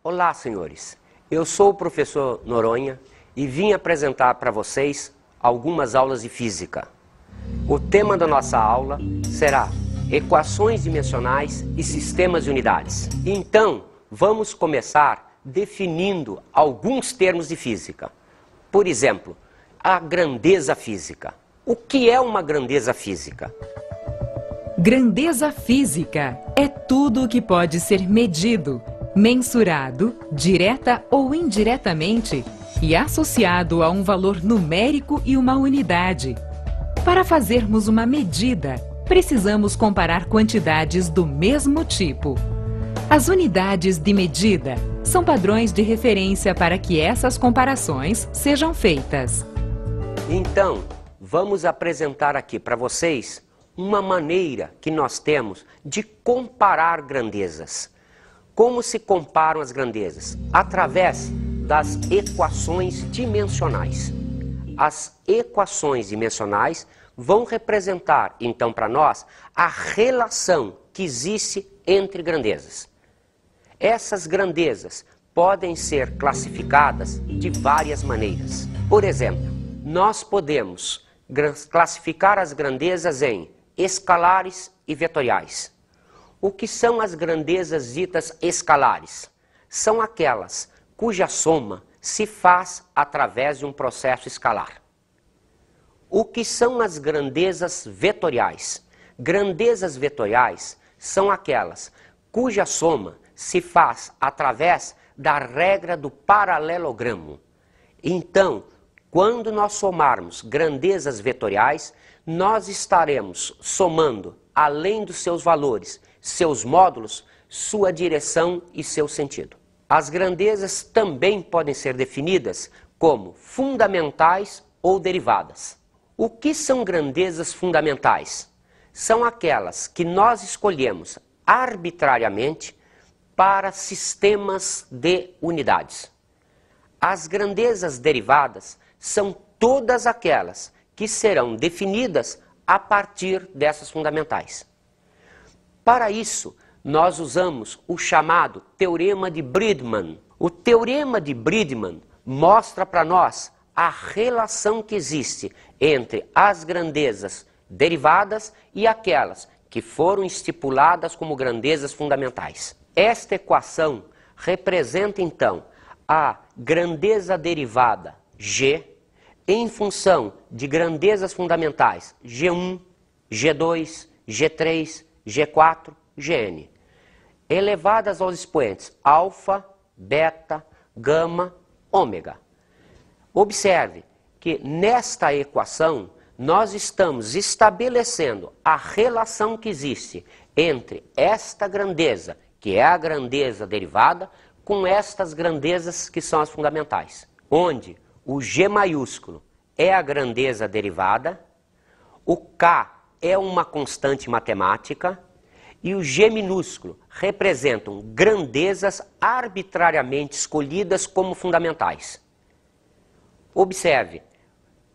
Olá, senhores. Eu sou o professor Noronha e vim apresentar para vocês algumas aulas de física. O tema da nossa aula será equações dimensionais e sistemas de unidades. Então, vamos começar definindo alguns termos de física. Por exemplo, a grandeza física. O que é uma grandeza física? Grandeza física é tudo o que pode ser medido, mensurado, direta ou indiretamente, e associado a um valor numérico e uma unidade. Para fazermos uma medida, precisamos comparar quantidades do mesmo tipo. As unidades de medida são padrões de referência para que essas comparações sejam feitas. Então, vamos apresentar aqui para vocês uma maneira que nós temos de comparar grandezas. Como se comparam as grandezas? Através das equações dimensionais. As equações dimensionais vão representar, então, para nós, a relação que existe entre grandezas. Essas grandezas podem ser classificadas de várias maneiras. Por exemplo, nós podemos classificar as grandezas em escalares e vetoriais. O que são as grandezas ditas escalares? São aquelas cuja soma se faz através de um processo escalar. O que são as grandezas vetoriais? Grandezas vetoriais são aquelas cuja soma se faz através da regra do paralelogramo. Então, quando nós somarmos grandezas vetoriais, nós estaremos somando, além dos seus valores, seus módulos, sua direção e seu sentido. As grandezas também podem ser definidas como fundamentais ou derivadas. O que são grandezas fundamentais? São aquelas que nós escolhemos arbitrariamente para sistemas de unidades. As grandezas derivadas são todas aquelas que serão definidas a partir dessas fundamentais. Para isso, nós usamos o chamado Teorema de Bridgman. O Teorema de Bridgman mostra para nós a relação que existe entre as grandezas derivadas e aquelas que foram estipuladas como grandezas fundamentais. Esta equação representa, então, a grandeza derivada G em função de grandezas fundamentais G1, G2, G3, G4, Gn, elevadas aos expoentes alfa, beta, gama, ômega. Observe que nesta equação nós estamos estabelecendo a relação que existe entre esta grandeza, que é a grandeza derivada, com estas grandezas que são as fundamentais, onde o G maiúsculo é a grandeza derivada, o K é uma constante matemática e o G minúsculo representam grandezas arbitrariamente escolhidas como fundamentais. Observe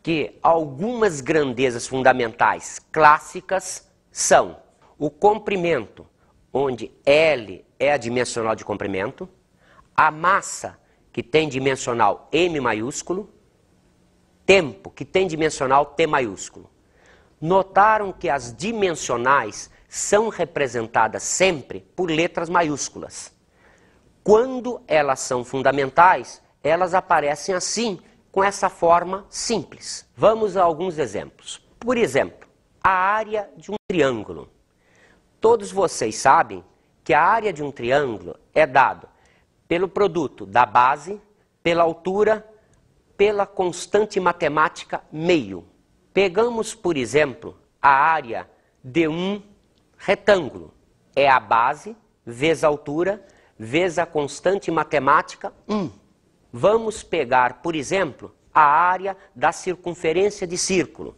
que algumas grandezas fundamentais clássicas são o comprimento, onde L é a dimensional de comprimento, a massa, que tem dimensional M maiúsculo, tempo, que tem dimensional T maiúsculo. Notaram que as dimensionais são representadas sempre por letras maiúsculas. Quando elas são fundamentais, elas aparecem assim, com essa forma simples. Vamos a alguns exemplos. Por exemplo, a área de um triângulo. Todos vocês sabem que a área de um triângulo é dada pelo produto da base, pela altura, pela constante matemática meio. Pegamos, por exemplo, a área de um retângulo. É a base, vezes a altura, vezes a constante matemática 1. Vamos pegar, por exemplo, a área da circunferência de círculo.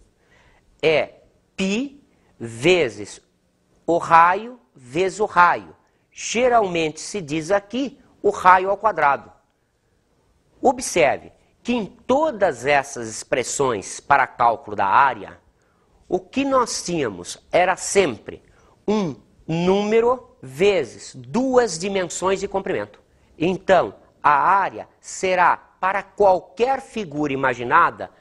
É π vezes o raio vezes o raio. Geralmente se diz aqui o raio ao quadrado. Observe que em todas essas expressões para cálculo da área, o que nós tínhamos era sempre um número vezes duas dimensões de comprimento. Então, a área será, para qualquer figura imaginada,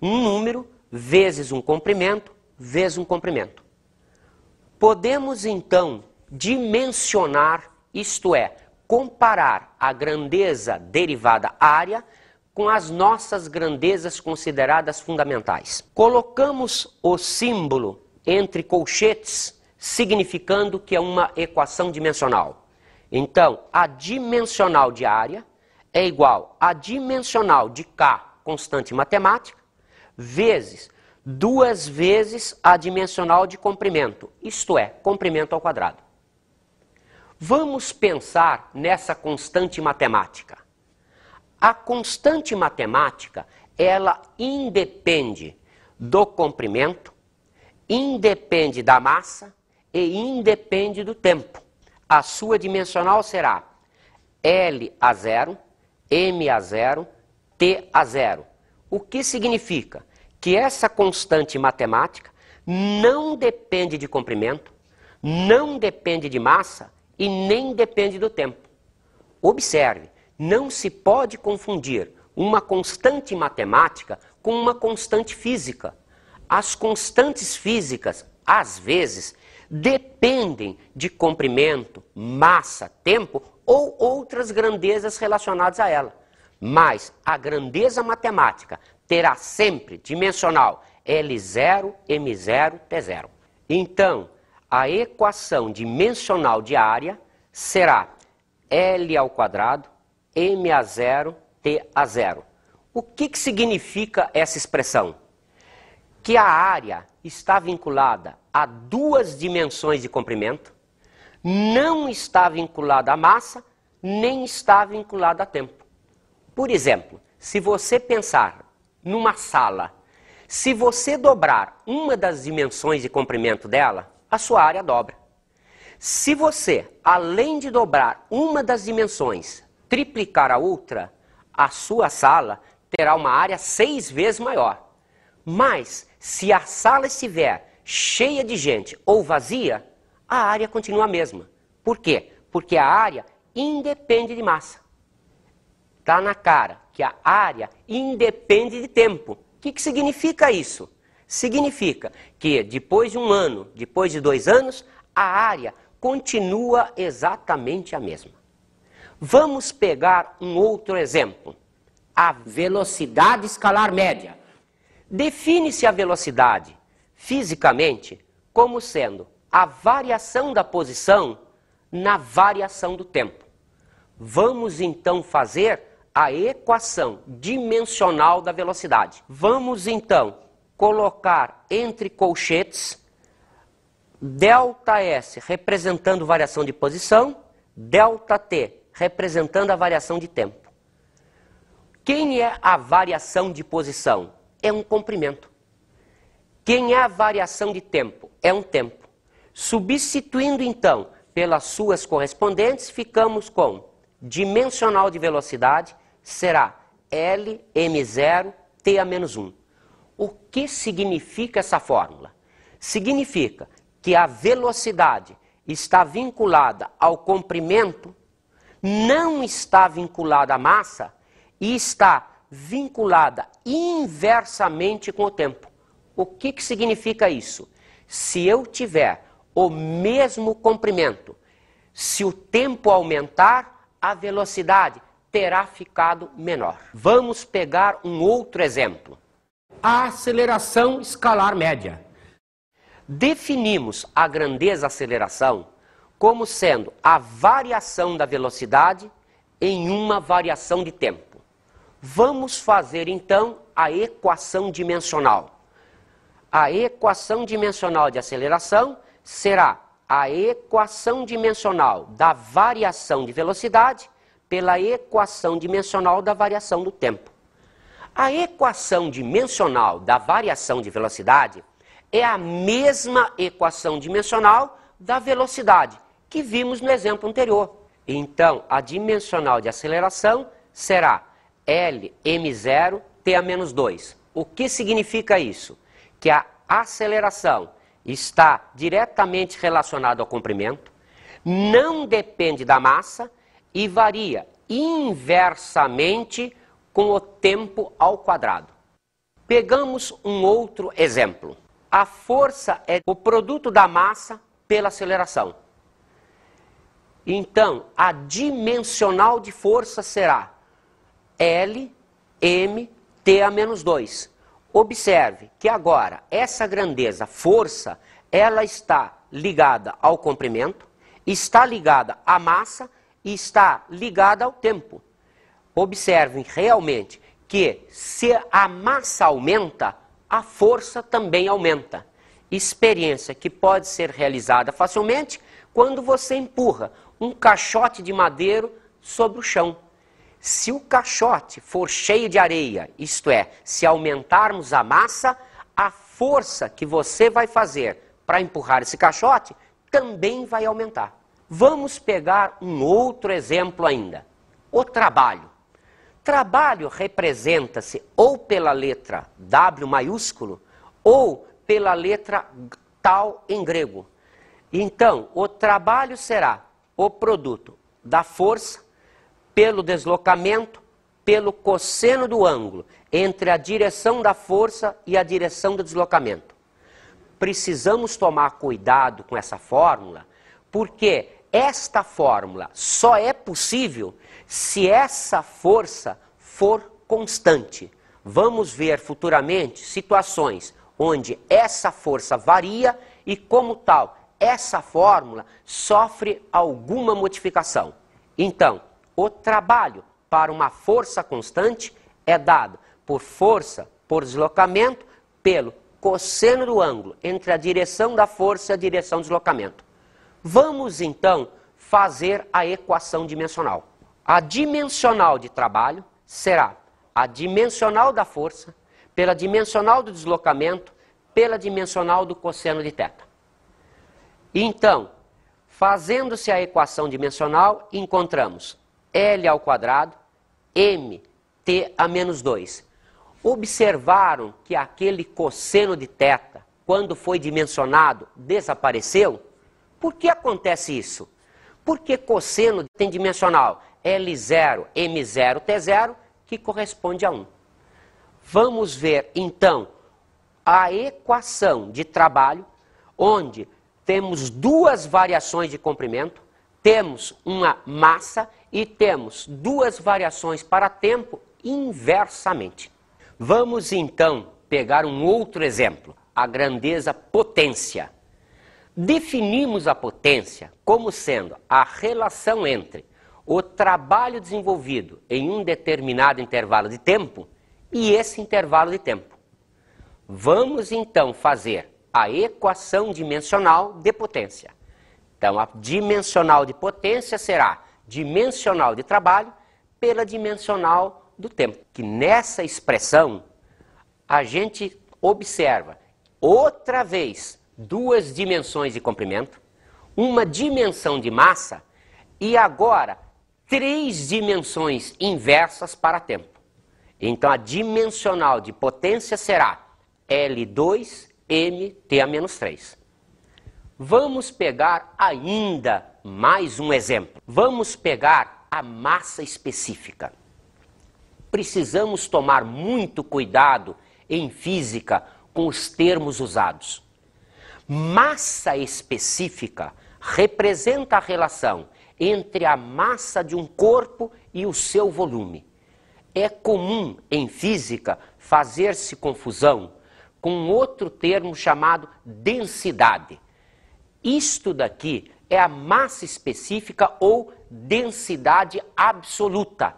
um número vezes um comprimento, vezes um comprimento. Podemos, então, dimensionar, isto é, comparar a grandeza derivada área com as nossas grandezas consideradas fundamentais. Colocamos o símbolo entre colchetes, significando que é uma equação dimensional. Então, a dimensional de área é igual a dimensional de K, constante matemática, vezes 2 vezes a dimensional de comprimento, isto é, comprimento ao quadrado. Vamos pensar nessa constante matemática. A constante matemática, ela independe do comprimento, independe da massa e independe do tempo. A sua dimensional será L a 0, M a 0, T a 0. O que significa que essa constante matemática não depende de comprimento, não depende de massa e nem depende do tempo. Observe, não se pode confundir uma constante matemática com uma constante física. As constantes físicas, às vezes, dependem de comprimento, massa, tempo ou outras grandezas relacionadas a ela. Mas a grandeza matemática terá sempre dimensional L0, M0, T0. Então, a equação dimensional de área será L ao quadrado, M a 0, T a 0. O que significa essa expressão? Que a área está vinculada a 2 dimensões de comprimento, não está vinculada à massa, nem está vinculada a tempo. Por exemplo, se você pensar numa sala, se você dobrar uma das dimensões de comprimento dela, a sua área dobra. Se você, além de dobrar uma das dimensões, triplicar a outra, a sua sala terá uma área 6 vezes maior. Mas, se a sala estiver cheia de gente ou vazia, a área continua a mesma. Por quê? Porque a área independe de massa. Está na cara que a área independe de tempo. O que significa isso? Significa que depois de 1 ano, depois de 2 anos, a área continua exatamente a mesma. Vamos pegar um outro exemplo. A velocidade escalar média. Define-se a velocidade, fisicamente, como sendo a variação da posição na variação do tempo. Vamos então fazer a equação dimensional da velocidade. Vamos então colocar entre colchetes ΔS representando variação de posição, ΔT representando a variação de tempo. Quem é a variação de posição? É um comprimento. Quem é a variação de tempo? É um tempo. Substituindo então pelas suas correspondentes, ficamos com dimensional de velocidade será L, M0, T a menos 1. O que significa essa fórmula? Significa que a velocidade está vinculada ao comprimento, não está vinculada à massa e está vinculada inversamente com o tempo. O que significa isso? Se eu tiver o mesmo comprimento, se o tempo aumentar, a velocidade terá ficado menor. Vamos pegar um outro exemplo. A aceleração escalar média. Definimos a grandeza aceleração como sendo a variação da velocidade em uma variação de tempo. Vamos fazer então a equação dimensional. A equação dimensional de aceleração será a equação dimensional da variação de velocidade pela equação dimensional da variação do tempo. A equação dimensional da variação de velocidade é a mesma equação dimensional da velocidade que vimos no exemplo anterior. Então, a dimensional de aceleração será L, M0, T a menos 2. O que significa isso? Que a aceleração está diretamente relacionada ao comprimento, não depende da massa e varia inversamente com o tempo ao quadrado. Pegamos um outro exemplo. A força é o produto da massa pela aceleração. Então, a dimensional de força será L, M, T a menos 2. Observe que agora, essa grandeza, força, ela está ligada ao comprimento, está ligada à massa e está ligada ao tempo. Observem realmente que se a massa aumenta, a força também aumenta. Experiência que pode ser realizada facilmente quando você empurra um caixote de madeira sobre o chão. Se o caixote for cheio de areia, isto é, se aumentarmos a massa, a força que você vai fazer para empurrar esse caixote também vai aumentar. Vamos pegar um outro exemplo ainda. O trabalho. Trabalho representa-se ou pela letra W maiúsculo ou pela letra tal em grego. Então, o trabalho será o produto da força pelo deslocamento, pelo cosseno do ângulo entre a direção da força e a direção do deslocamento. Precisamos tomar cuidado com essa fórmula, porque esta fórmula só é possível se essa força for constante. Vamos ver futuramente situações onde essa força varia e, como tal, essa fórmula sofre alguma modificação. Então, o trabalho para uma força constante é dado por força por deslocamento pelo cosseno do ângulo entre a direção da força e a direção do deslocamento. Vamos então fazer a equação dimensional. A dimensional de trabalho será a dimensional da força pela dimensional do deslocamento pela dimensional do cosseno de θ. Então, fazendo-se a equação dimensional, encontramos L ao quadrado, M, T a menos 2. Observaram que aquele cosseno de θ, quando foi dimensionado, desapareceu? Por que acontece isso? Porque cosseno tem dimensional L0, M0, T0, que corresponde a 1. Vamos ver, então, a equação de trabalho, onde temos duas variações de comprimento, temos uma massa e temos duas variações para tempo inversamente. Vamos então pegar um outro exemplo, a grandeza potência. Definimos a potência como sendo a relação entre o trabalho desenvolvido em um determinado intervalo de tempo e esse intervalo de tempo. Vamos então fazer a equação dimensional de potência. Então, a dimensional de potência será dimensional de trabalho pela dimensional do tempo. Que nessa expressão, a gente observa outra vez duas dimensões de comprimento, uma dimensão de massa e agora três dimensões inversas para tempo. Então, a dimensional de potência será L2 mt a menos 3. Vamos pegar ainda mais um exemplo. Vamos pegar a massa específica. Precisamos tomar muito cuidado em física com os termos usados. Massa específica representa a relação entre a massa de um corpo e o seu volume. É comum em física fazer-se confusão com outro termo chamado densidade. Isto daqui é a massa específica ou densidade absoluta.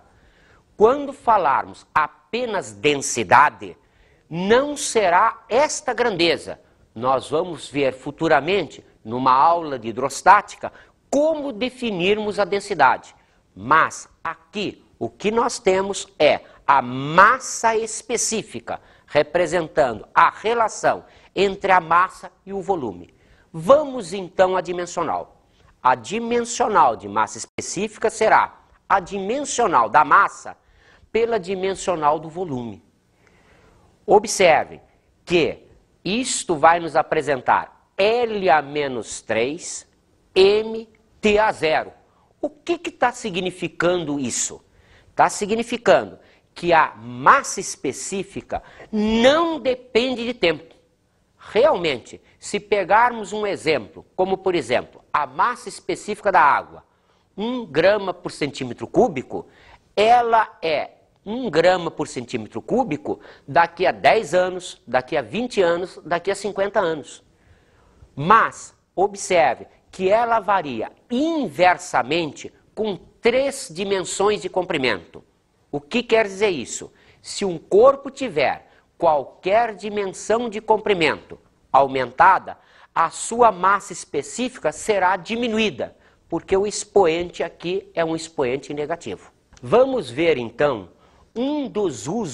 Quando falarmos apenas densidade, não será esta grandeza. Nós vamos ver futuramente, numa aula de hidrostática, como definirmos a densidade. Mas aqui o que nós temos é a massa específica, representando a relação entre a massa e o volume. Vamos então à dimensional. A dimensional de massa específica será a dimensional da massa pela dimensional do volume. Observe que isto vai nos apresentar L a menos 3, M, T a 0. O que está significando isso? Está significando que a massa específica não depende de tempo. Realmente, se pegarmos um exemplo, como por exemplo, a massa específica da água, 1 grama por centímetro cúbico, ela é 1 grama por centímetro cúbico daqui a 10 anos, daqui a 20 anos, daqui a 50 anos. Mas, observe que ela varia inversamente com 3 dimensões de comprimento. O que quer dizer isso? Se um corpo tiver qualquer dimensão de comprimento aumentada, a sua massa específica será diminuída, porque o expoente aqui é um expoente negativo. Vamos ver então um dos usos